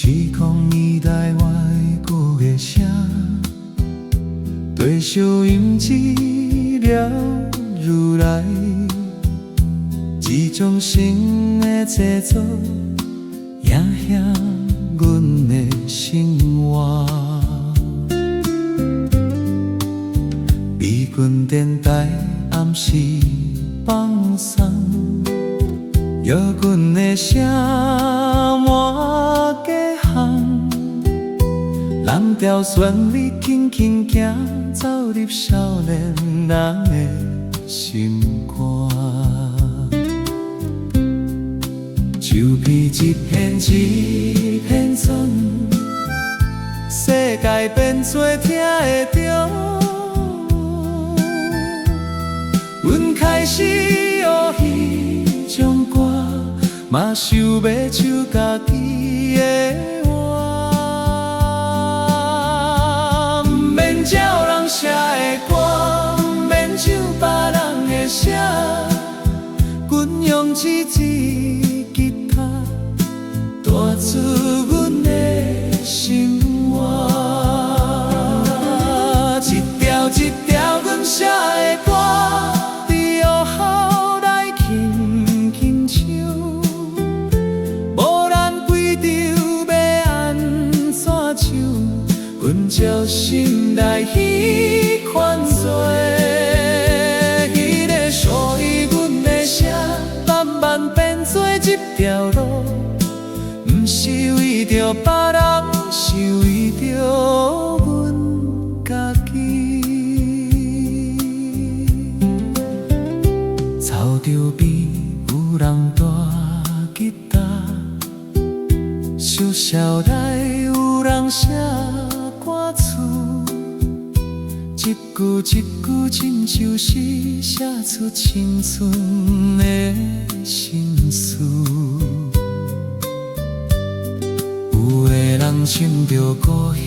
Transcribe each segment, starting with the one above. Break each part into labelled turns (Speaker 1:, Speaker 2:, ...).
Speaker 1: 时空以来我的歌的声，对笑音治疗如来，一种心的制作，影响阮的生活。美军电台暗时放送，摇滚的声满街巷，蓝调旋律轻轻行，走入少年人的心肝。就比一片一片船，世界变作听会着。阮开始学彼种歌，嘛想要唱家己的话。不免照人写的歌，不免唱别人的写，阮用一支吉他，弹出阮的心话。一条一条阮写的歌，阮照心内彼款做，迄个属于阮的声，慢慢变做一条路，不是为着别人，是为着阮家己。草场边有人弹吉他，宿舍内有人写歌词，一句一句亲像是写出青春的心事。有的人想着故乡，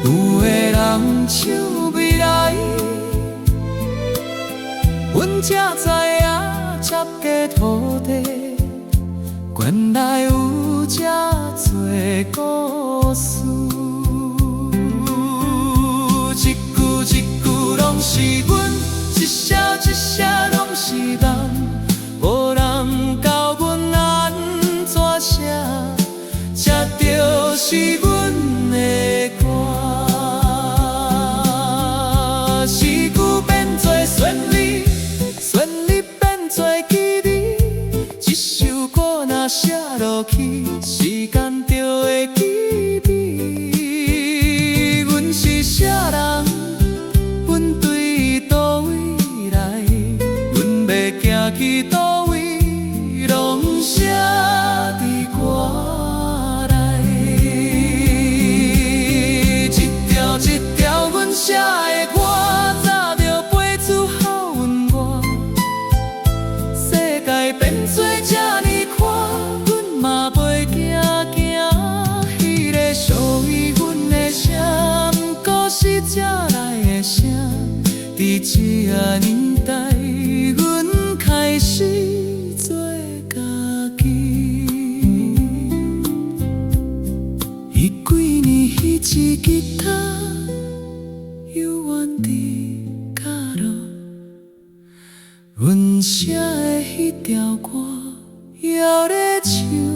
Speaker 1: 有的人想未来，阮才知影接过土地，原来有这多故事。一句一句拢是阮，一声一声拢是人，无人教阮安怎写，这就是阮的歌。诗句变作旋律，旋律变作记忆，一首歌若写落去，时间就会记味。阮是啥人？阮对倒位来？阮要行去倒位？拢写伫歌内。一条一条阮写的歌，早就飞出好运外。世界变做这呢宽，阮嘛袂惊惊。迄个属于阮的声，不过是这来的声。伫这年代，阮开始做家己。迄几年，迄支吉他犹原伫角落，阮写的迄条歌，还咧唱。